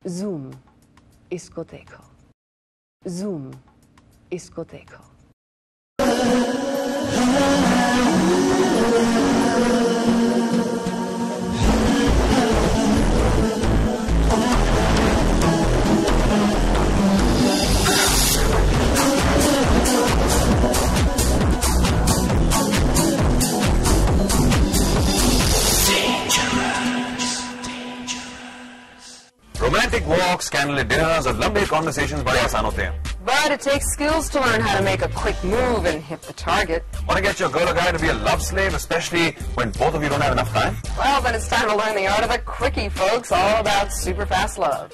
Zoom, इसको देखो. Zoom, इसको देखो. Romantic walks, candlelit dinners और लंबे conversations बड़े आसान होते हैं. But it takes skills to learn how to make a quick move and hit the target. Want to get your girl or guy to be a love slave, especially when both of you don't have enough time? Well, then it's time to learn the art of a quickie, folks. All about super fast love.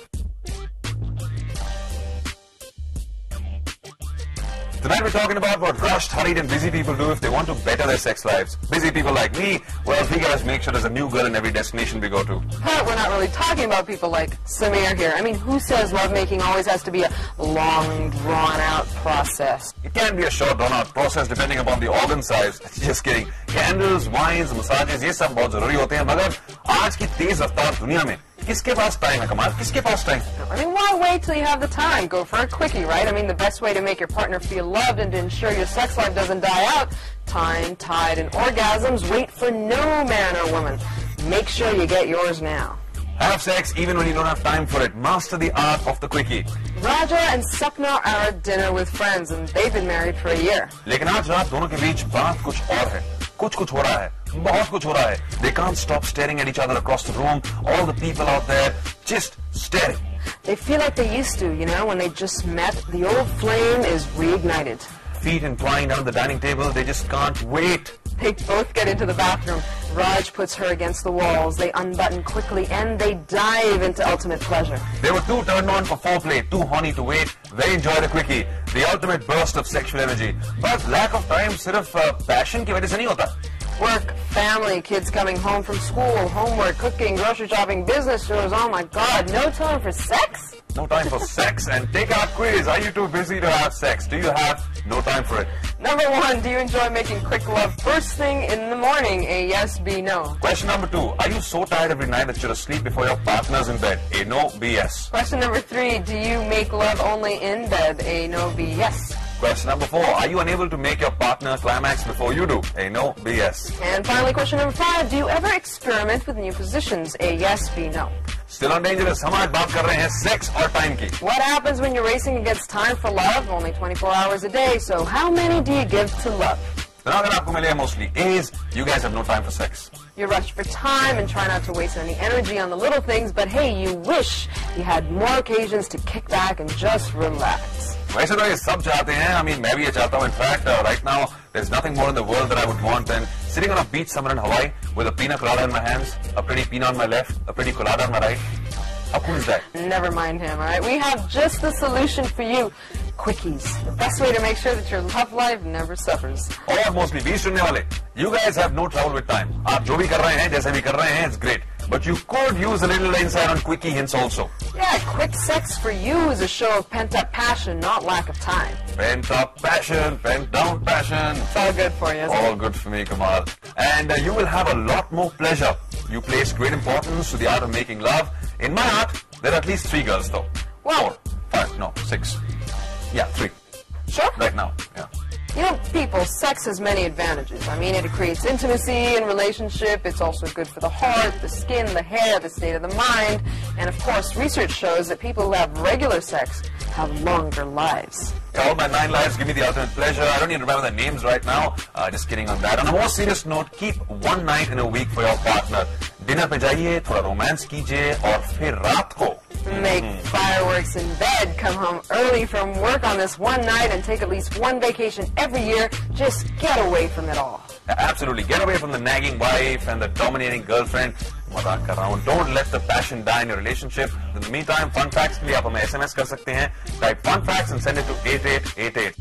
Tonight we're talking about what rushed, hurried and busy people do if they want to better their sex lives. Busy people like me, well, we gotta make sure there's a new girl in every destination we go to. But we're not really talking about people like Samir here. I mean, who says lovemaking always has to be a long, drawn-out process? It can be a short, drawn-out process depending upon the organ size. Just kidding. Candles, wines, massages, ये सब बहुत जरूरी होते हैं. मगर आज की तेज रफ्तार दुनिया में किसके पास टाइम है कमाल? किसके पास time? I mean, why wait till you have the time? Go for a quickie, right? I mean, the best way to make your partner feel loved and to ensure your sex life doesn't die out, time, tide, and orgasms, wait for no man or woman. Make sure you get yours now. Have sex even when you don't have time for it. Master the art of the quickie. Raja and Sapna are at dinner with friends, and they've been married for a year. लेकिन आज रात दोनों के बीच बात कुछ और है. कुछ हो रहा है. बहुत कुछ हो रहा है. They can't stop staring at each other across the room. All the people out there just staring. They feel like they used to, you know, when they just met. The old flame is reignited. Feet entwined down the dining table. They just can't wait. They both get into the bathroom. Raj puts her against the walls. They unbutton quickly and they dive into ultimate pleasure. They were too turned on for foreplay, too horny to wait. They enjoy the quickie, the ultimate burst of sexual energy. But lack of time सिर्फ passion की वजह से नहीं होता. Work, family, kids coming home from school, homework, cooking, grocery shopping, business tours. Oh my God, no time for sex? No time for sex. And take our quiz. Are you too busy to have sex? Do you have no time for it? Number one, do you enjoy making quick love first thing in the morning? A yes, B no. Question number two, are you so tired every night that you're asleep before your partner's in bed? A no, B yes. Question number three, do you make love only in bed? A no, B yes. Question number four, are you unable to make your partner climax before you do? A no, B yes. And finally, question number five, do you ever experiment with new positions? A yes, B no. Still on Dangerous, हम आज बात कर रहे हैं sex और time की. What happens when you're racing against time for love? Only 24 hours a day, so how many do you give to love? तो अगर आपको मिले mostly A's, you guys have no time for sex. You rush for time and try not to waste any energy on the little things, but hey, you wish you had more occasions to kick back and just relax. वैसे तो ये सब चाहते हैं. I mean, मैं भी ये चाहता हूँ. In fact, right now, there's nothing more in the world that I would want than sitting on a beach somewhere in Hawaii with a pina colada in my hands, a pretty pina on my left, a pretty colada on my right. How cool is that? Never mind him, all right? We have just the solution for you. Quickies. The best way to make sure that your love life never suffers. और mostly बीच सुनने वाले. You guys have no trouble with time. आप जो भी कर रहे हैं, जैसे भी कर रहे हैं, it's great. But you could use a little insight on quickie hints also. Yeah, quick sex for you is a show of pent-up passion, not lack of time. Pent-up passion, pent-down passion. It's all good for you, isn't All it? good for me, Kamal. And you will have a lot more pleasure. You place great importance to the art of making love. In my art, there are at least 3 girls though. Wow. 4, 5, no, 6. Yeah, 3. Sure. Right now, yeah. You know, people, sex has many advantages. I mean, it creates intimacy in relationship. It's also good for the heart, the skin, the hair, the state of the mind. And of course, research shows that people who have regular sex have longer lives. All my 9 lives give me the ultimate pleasure. I don't even remember their names right now. Just kidding on that. On a more serious note, keep 1 night in a week for your partner. Dinner पे जाइए, थोड़ा romance कीजिए, और फिर रात को Make fireworks in bed, come home early from work on this one night, and take at least one vacation every year. Just get away from it all. Absolutely. Get away from the nagging wife and the dominating girlfriend. मजाक कर रहा हूँ. Don't let the passion die in your relationship. In the meantime, fun facts के लिए आप हमें SMS कर सकते हैं. Type fun facts and send it to 8888.